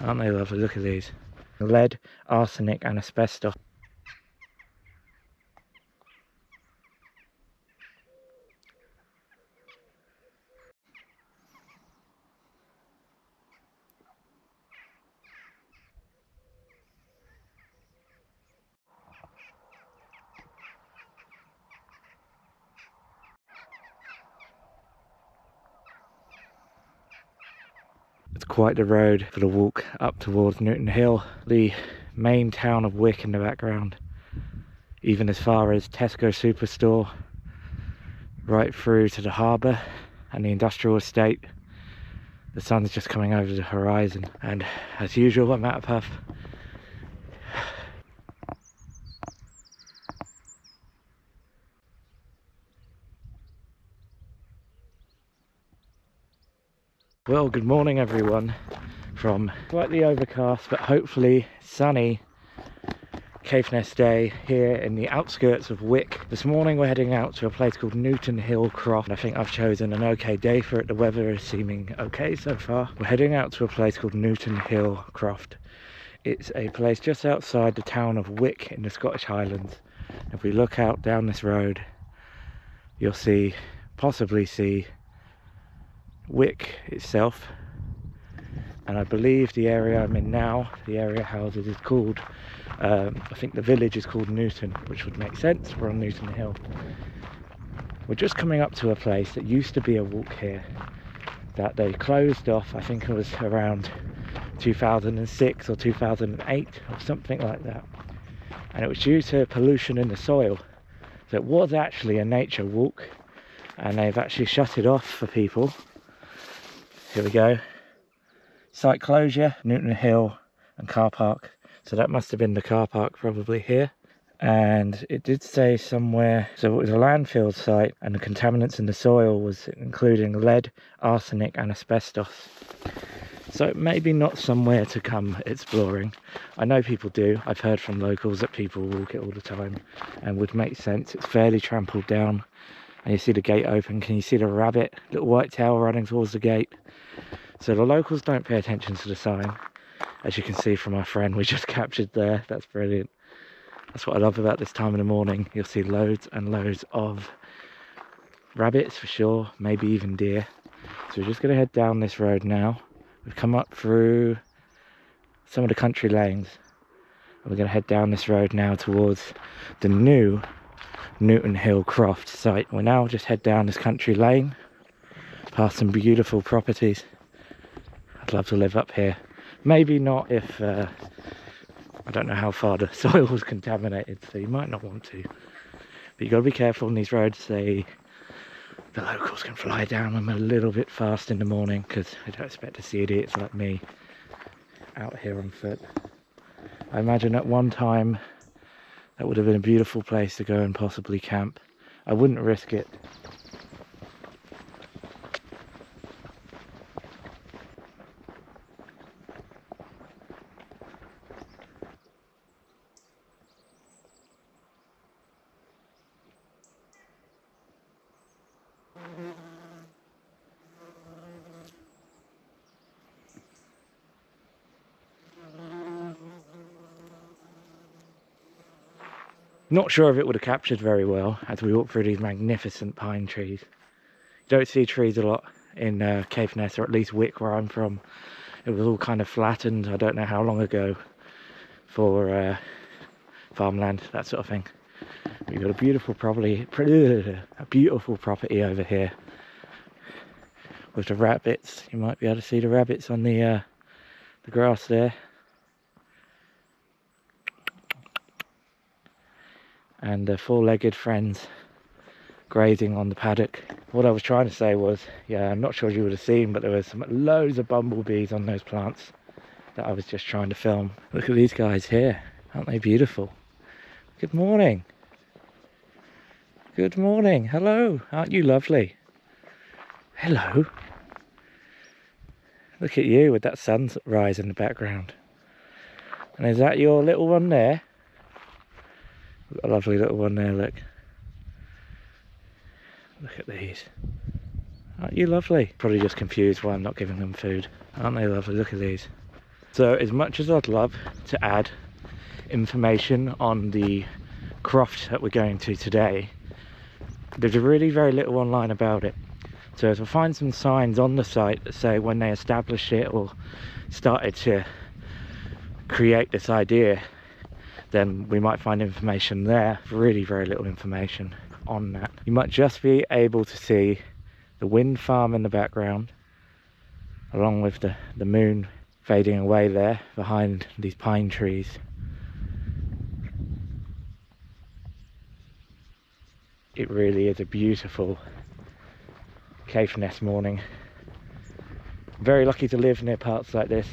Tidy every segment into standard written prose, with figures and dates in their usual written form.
Aren't they lovely? Look at these. Lead, arsenic and asbestos. It's quite the road for the walk up towards Newtonhill. The main town of Wick in the background, even as far as Tesco Superstore, right through to the harbour and the industrial estate. The sun's just coming over the horizon, and as usual I'm out of puff. Well, good morning everyone from slightly overcast but hopefully sunny Caithness day here in the outskirts of Wick. This morning we're heading out to a place called Newtonhill Croft. I think I've chosen an okay day for it. The weather is seeming okay so far. We're heading out to a place called Newtonhill Croft. It's a place just outside the town of Wick in the Scottish Highlands. If we look out down this road, you'll possibly see Wick itself, and I believe the area I'm in now, the area houses, is called I think the village is called Newton, which would make sense. We're on Newton Hill. We're just coming up to a place that used to be a walk here that they closed off. I think it was around 2006 or 2008 or something like that, and it was due to pollution in the soil. So it was actually a nature walk, and they've actually shut it off for people. Here we go. Site closure, Newtonhill and car park. So that must have been the car park probably here. And it did say somewhere, so it was a landfill site, and the contaminants in the soil was including lead, arsenic and asbestos. So maybe not somewhere to come exploring. I know people do. I've heard from locals that people walk it all the time, and would make sense. It's fairly trampled down, and you see the gate open. Can you see the rabbit, little white tail running towards the gate? So the locals don't pay attention to the sign, as you can see from our friend we just captured there. That's brilliant. That's what I love about this time of the morning. You'll see loads and loads of rabbits for sure, maybe even deer. So we're just going to head down this road now. We've come up through some of the country lanes, and we're going to head down this road now towards the new Newtonhill Croft site. We'll now just head down this country lane past some beautiful properties. I'd love to live up here. Maybe not if I don't know how far the soil was contaminated, so you might not want to. But you got to be careful on these roads. The locals can fly down them a little bit fast in the morning, because I don't expect to see idiots like me out here on foot. I imagine at one time that would have been a beautiful place to go and possibly camp. I wouldn't risk it. Not sure if it would have captured very well as we walk through these magnificent pine trees. You don't see trees a lot in Caithness, or at least Wick where I'm from. It was all kind of flattened, I don't know how long ago, for farmland, that sort of thing. We've got a beautiful property over here with the rabbits. You might be able to see the rabbits on the grass there. And the four-legged friends grazing on the paddock. What I was trying to say was, yeah, I'm not sure you would have seen, but there was loads of bumblebees on those plants that I was just trying to film. Look at these guys here, aren't they beautiful? Good morning. Good morning, hello, aren't you lovely? Hello. Look at you with that sunrise in the background. And is that your little one there? We've got a lovely little one there, look. Look at these. Aren't you lovely? Probably just confused why I'm not giving them food. Aren't they lovely? Look at these. So as much as I'd love to add information on the croft that we're going to today, there's really very little online about it. So if I find some signs on the site that say when they established it or started to create this idea, then we might find information there. Really very little information on that. You might just be able to see the wind farm in the background, along with the moon fading away there behind these pine trees. It really is a beautiful Caithness morning. I'm very lucky to live near parts like this.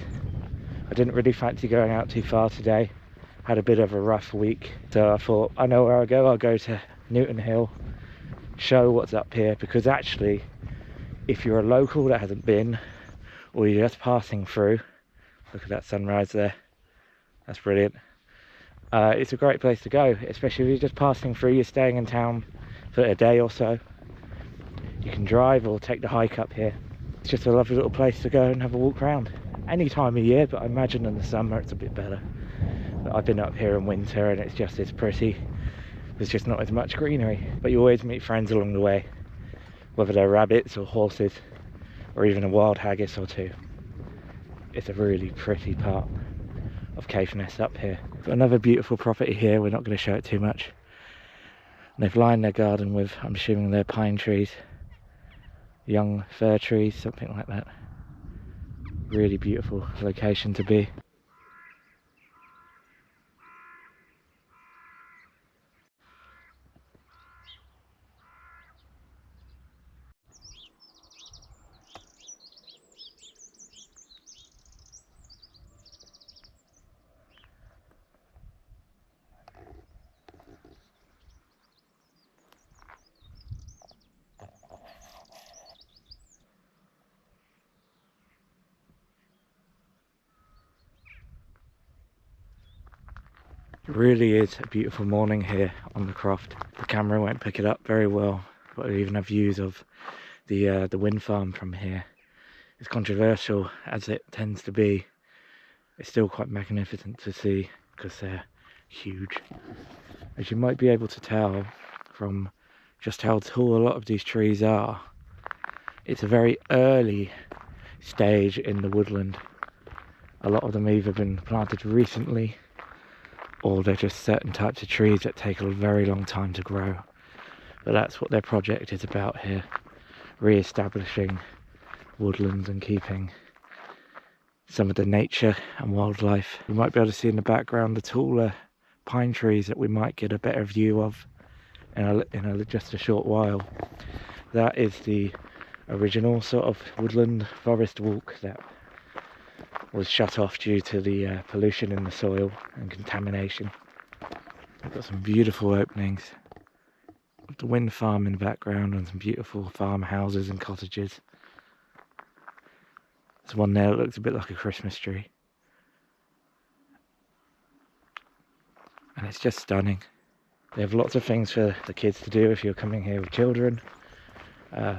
I didn't really fancy going out too far today. Had a bit of a rough week, so I thought, I know where I'll go to Newtonhill, show what's up here, because actually if you're a local that hasn't been, or you're just passing through, look at that sunrise there, that's brilliant. It's a great place to go, especially if you're just passing through, you're staying in town for a day or so. You can drive or take the hike up here. It's just a lovely little place to go and have a walk around any time of year, but I imagine in the summer it's a bit better. But I've been up here in winter and it's just as pretty. There's just not as much greenery, but you always meet friends along the way, whether they're rabbits or horses or even a wild haggis or two. It's a really pretty part of Caithness up here. Got another beautiful property here, we're not going to show it too much. And they've lined their garden with, I'm assuming they're pine trees, young fir trees, something like that. Really beautiful location to be. It really is a beautiful morning here on the croft. The camera won't pick it up very well, but we even have views of the wind farm from here. It's controversial as it tends to be. It's still quite magnificent to see because they're huge. As you might be able to tell from just how tall a lot of these trees are, it's a very early stage in the woodland. A lot of them have either been planted recently, or they're just certain types of trees that take a very long time to grow. But that's what their project is about here, re-establishing woodlands and keeping some of the nature and wildlife. You might be able to see in the background the taller pine trees that we might get a better view of in just a short while. That is the original sort of woodland forest walk that was shut off due to the pollution in the soil and contamination. We've got some beautiful openings with the wind farm in the background and some beautiful farmhouses and cottages. There's one there that looks a bit like a Christmas tree. And it's just stunning. They have lots of things for the kids to do if you're coming here with children.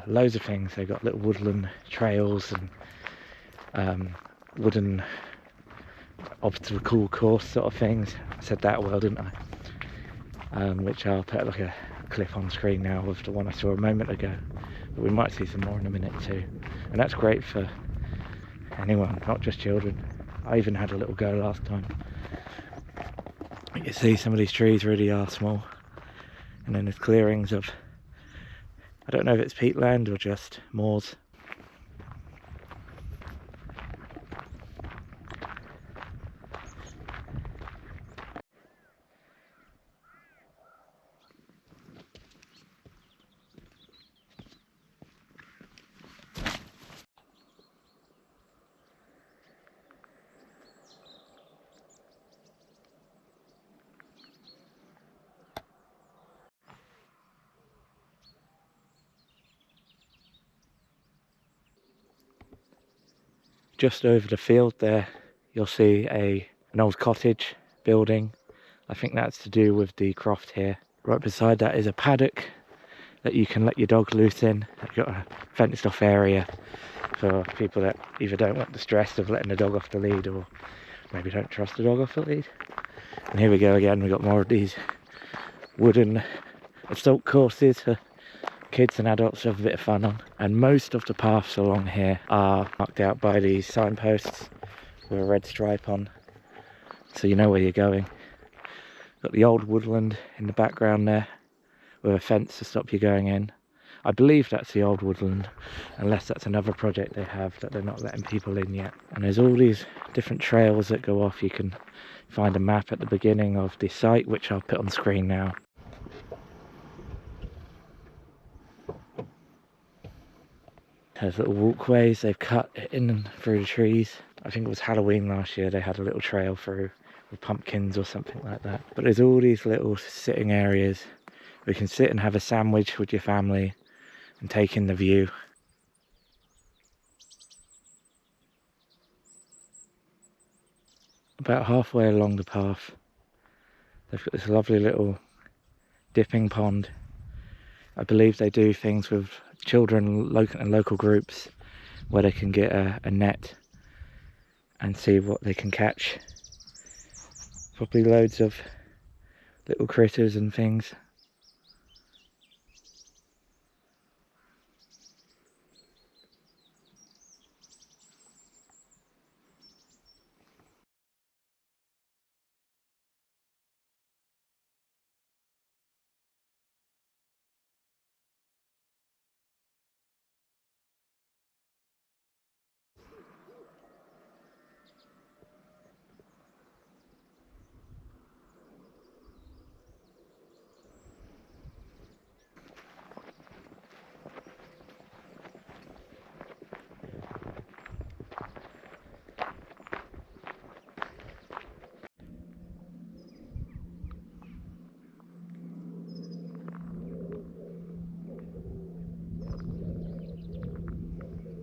Loads of things. They've got little woodland trails and wooden obstacle course sort of things. I said that well, didn't I? Which I'll put like a clip on screen now with the one I saw a moment ago. But we might see some more in a minute too. And that's great for anyone, not just children. I even had a little go last time. You can see some of these trees really are small. And then there's clearings of, I don't know if it's peatland or just moors. Just over the field there, you'll see an old cottage building. I think that's to do with the croft here. Right beside that is a paddock that you can let your dog loose in. They've got a fenced off area for people that either don't want the stress of letting the dog off the lead, or maybe don't trust the dog off the lead. And here we go again, we've got more of these wooden assault courses for kids and adults to have a bit of fun on. And most of the paths along here are marked out by these signposts with a red stripe on, so you know where you're going. Got the old woodland in the background there with a fence to stop you going in. I believe that's the old woodland, unless that's another project they have that they're not letting people in yet. And there's all these different trails that go off. You can find a map at the beginning of the site, which I'll put on screen now. There's little walkways they've cut in and through the trees. I think it was Halloween last year, they had a little trail through with pumpkins or something like that. But there's all these little sitting areas where you can sit and have a sandwich with your family and take in the view. About halfway along the path, they've got this lovely little dipping pond. I believe they do things with children and local groups where they can get a net and see what they can catch. Probably loads of little critters and things.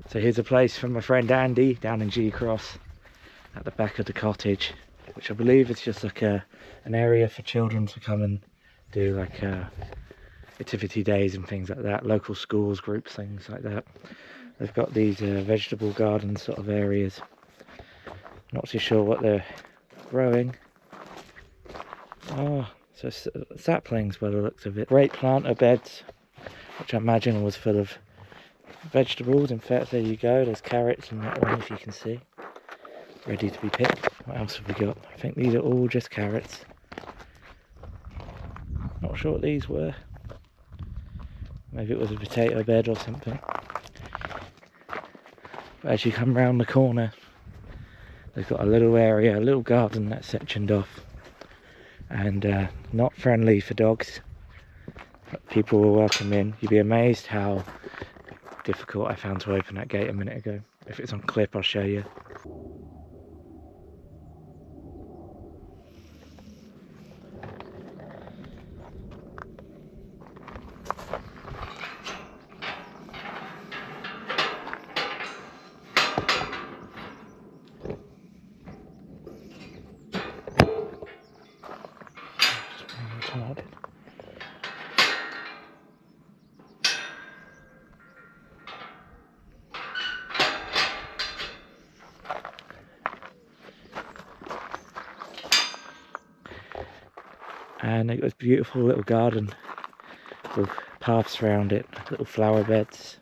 So here's a place from my friend Andy down in G Cross at the back of the cottage, which I believe is just like an area for children to come and do like activity days and things like that, local schools, groups, things like that. They've got these vegetable garden sort of areas. Not too sure what they're growing. Oh, so saplings by the looks of it. Great planter beds, which I imagine was full of vegetables. In fact, there you go, there's carrots in that one, if you can see, ready to be picked. What else have we got? I think these are all just carrots. Not sure what these were. Maybe it was a potato bed or something. But as you come round the corner, they've got a little area, a little garden that's sectioned off, and not friendly for dogs, but people will welcome in. You'd be amazed how difficult I found to open that gate a minute ago. If it's on clip, I'll show you. And they've got this beautiful little garden with paths around it, little flower beds.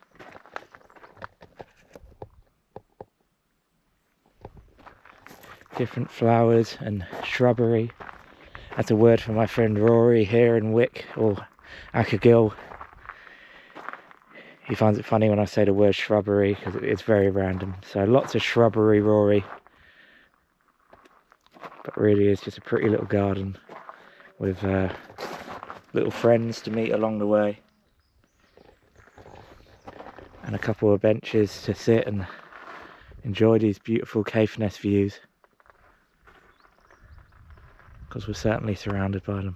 Different flowers and shrubbery. That's a word for my friend Rory here in Wick, or Ackergill. He finds it funny when I say the word shrubbery because it's very random. So lots of shrubbery, Rory. But really it's just a pretty little garden with little friends to meet along the way, and a couple of benches to sit and enjoy these beautiful Caithness views, because we're certainly surrounded by them.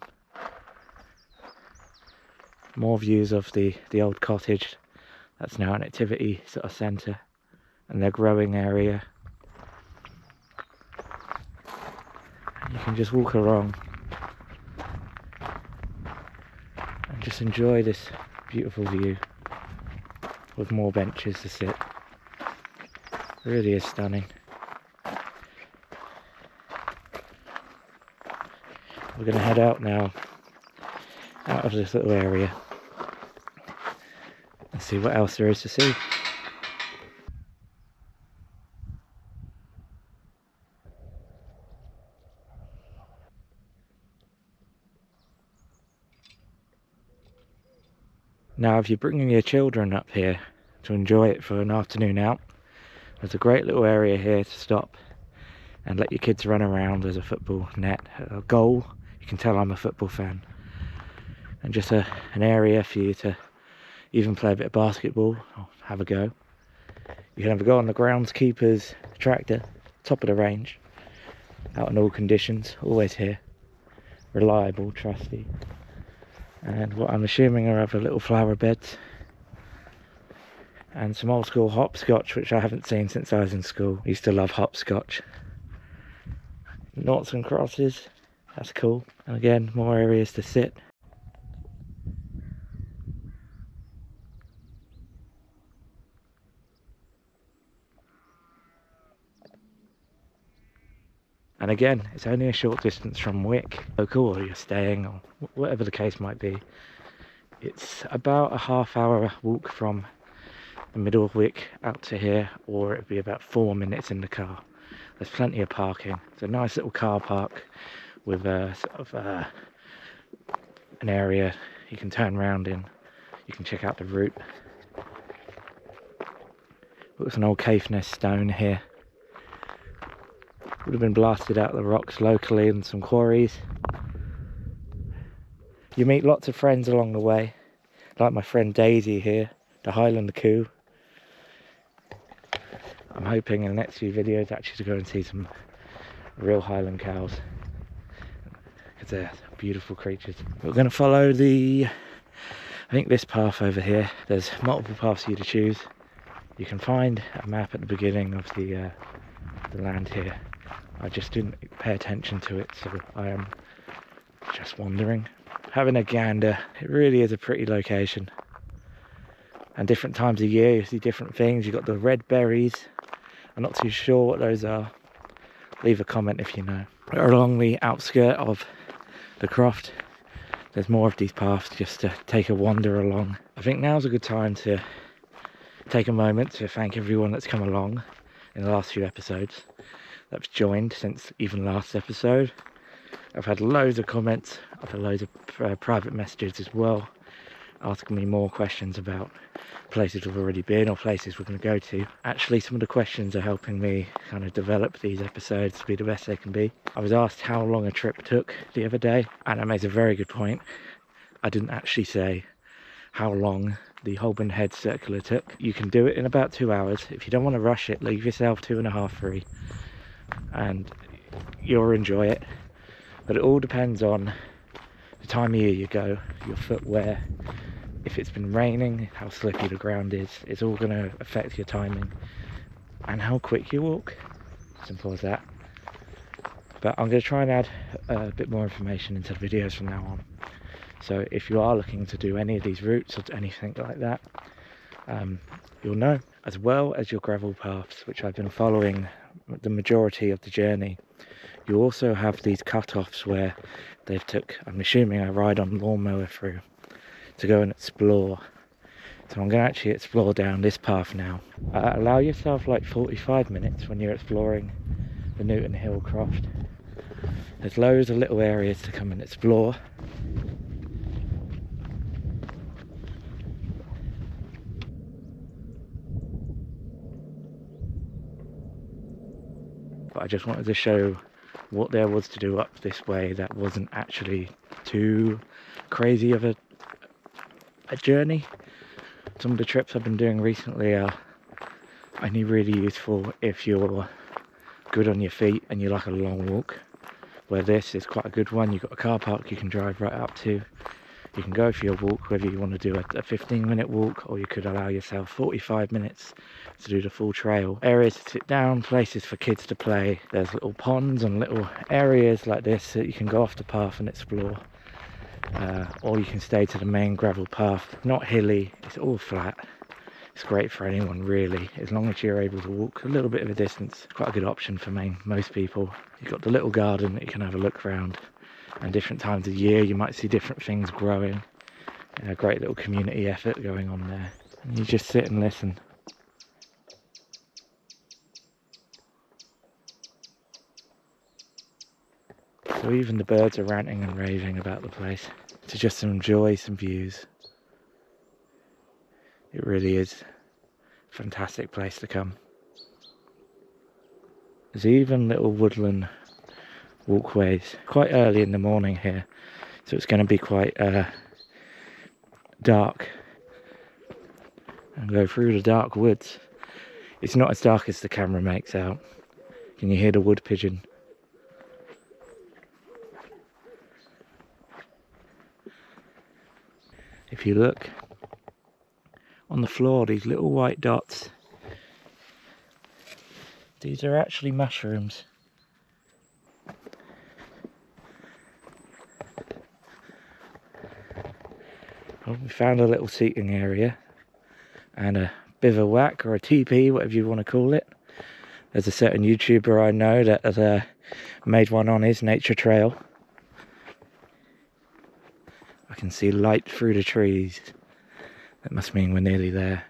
More views of the old cottage that's now an activity sort of centre and their growing area. And you can just walk along and just enjoy this Beautiful view with more benches to sit. Really is stunning. We're going to head out now, out of this little area, and see what else there is to see. Now, if you're bringing your children up here to enjoy it for an afternoon out, there's a great little area here to stop and let your kids run around. There's a football net, a goal. You can tell I'm a football fan. And just an area for you to even play a bit of basketball or have a go. You can have a go on the groundskeeper's tractor, top of the range, out in all conditions, always here. Reliable, trusty. And what I'm assuming are other little flower beds. And some old school hopscotch, which I haven't seen since I was in school. I used to love hopscotch. Noughts and crosses, that's cool. And again, more areas to sit. And again, it's only a short distance from Wick, local, or you're staying, or whatever the case might be. It's about a half-hour walk from the middle of Wick out to here, or it'd be about 4 minutes in the car. There's plenty of parking. It's a nice little car park with a sort of an area you can turn around in. You can check out the route. There's an old Caithness stone here. Would have been blasted out of the rocks locally in some quarries. You meet lots of friends along the way, like my friend Daisy here, the Highland coo. I'm hoping in the next few videos actually to go and see some real Highland cows, because they're beautiful creatures. We're going to follow I think this path over here. There's multiple paths for you to choose. You can find a map at the beginning of the land here. I just didn't pay attention to it, so I am just wandering, having a gander. It really is a pretty location. And different times of year you see different things. You've got the red berries. I'm not too sure what those are. Leave a comment if you know. We're along the outskirt of the croft. There's more of these paths just to take a wander along. I think now's a good time to take a moment to thank everyone that's come along in the last few episodes, that's joined since even last episode. I've had loads of comments. I've had loads of private messages as well, asking me more questions about places we've already been or places we're going to go to. Actually, some of the questions are helping me kind of develop these episodes to be the best they can be. I was asked how long a trip took the other day, and that makes a very good point. I didn't actually say how long the Holborn Head Circular took. You can do it in about 2 hours. If you don't want to rush it, leave yourself 2.5, 3, and you'll enjoy it. But it all depends on the time of year you go, your footwear, if it's been raining, how slippy the ground is. It's all going to affect your timing and how quick you walk. Simple as that. But I'm going to try and add a bit more information into the videos from now on. So if you are looking to do any of these routes or anything like that, you'll know, as well as your gravel paths, which I've been following the majority of the journey. You also have these cut-offs where they've took, I'm assuming, a ride on lawnmower through to go and explore. So I'm going to actually explore down this path now. Allow yourself like 45 minutes when you're exploring the Newtonhill Croft. There's loads of little areas to come and explore. But I just wanted to show what there was to do up this way that wasn't actually too crazy of a journey. Some of the trips I've been doing recently are only really useful if you're good on your feet and you like a long walk, where this is quite a good one. You've got a car park you can drive right up to. You can go for your walk, whether you want to do a 15-minute walk, or you could allow yourself 45 minutes to do the full trail. Areas to sit down, places for kids to play. There's little ponds and little areas like this that you can go off the path and explore. or you can stay to the main gravel path. Not hilly, it's all flat. It's great for anyone really, as long as you're able to walk a little bit of a distance. Quite a good option for most people. You've got the little garden that you can have a look around, and different times of year you might see different things growing. A great little community effort going on there. And you just sit and listen. So even the birds are ranting and raving about the place to just enjoy some views. It really is a fantastic place to come. There's even little woodland walkways quite early in the morning here, so it's going to be quite dark and go through the dark woods. It's not as dark as the camera makes out. Can you hear the wood pigeon? If you look on the floor, these little white dots, these are actually mushrooms. Well, we found a little seating area and a bivouac or a teepee, whatever you want to call it. There's a certain YouTuber I know that has made one on his nature trail. I can see light through the trees. That must mean we're nearly there.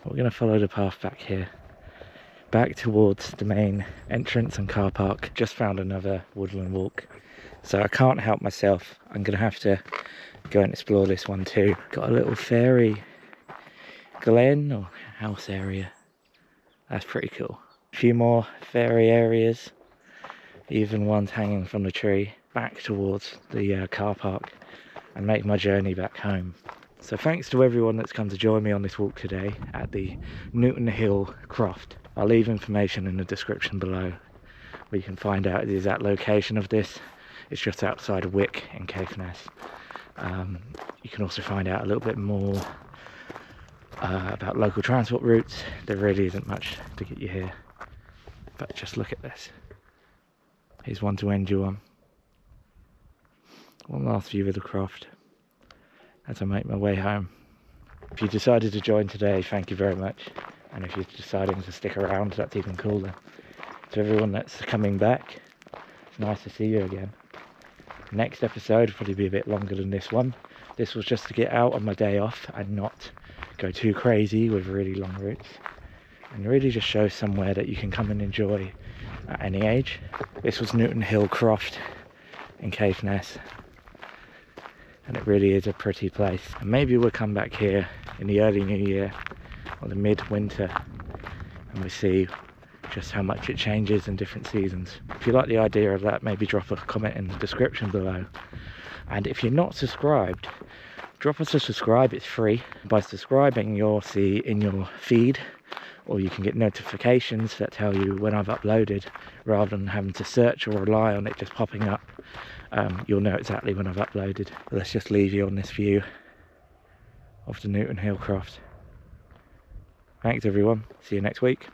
We're going to follow the path back here, back towards the main entrance and car park. Just found another woodland walk, so I can't help myself. I'm going to have to go and explore this one too. Got a little fairy glen or house area. That's pretty cool. A few more fairy areas, even ones hanging from the tree. Back towards the car park and make my journey back home. So thanks to everyone that's come to join me on this walk today at the Newtonhill Croft. I'll leave information in the description below where you can find out the exact location of this. It's just outside of Wick in Caithness. You can also find out a little bit more about local transport routes. There really isn't much to get you here, but just look at this. Here's one to end you on. One last view of the croft as I make my way home. If you decided to join today, thank you very much. And if you're deciding to stick around, that's even cooler. To everyone that's coming back, it's nice to see you again. Next episode will probably be a bit longer than this one. This was just to get out on my day off and not go too crazy with really long routes. And really just show somewhere that you can come and enjoy at any age. This was Newtonhill Croft in Caithness. And it really is a pretty place. And maybe we'll come back here in the early new year or the mid-winter and we see just how much it changes in different seasons. If you like the idea of that, maybe drop a comment in the description below. And if you're not subscribed, drop us a subscribe, it's free. By subscribing, you'll see in your feed, or you can get notifications that tell you when I've uploaded, rather than having to search or rely on it just popping up. You'll know exactly when I've uploaded. But let's just leave you on this view of the Newtonhill Croft. Thanks everyone, see you next week.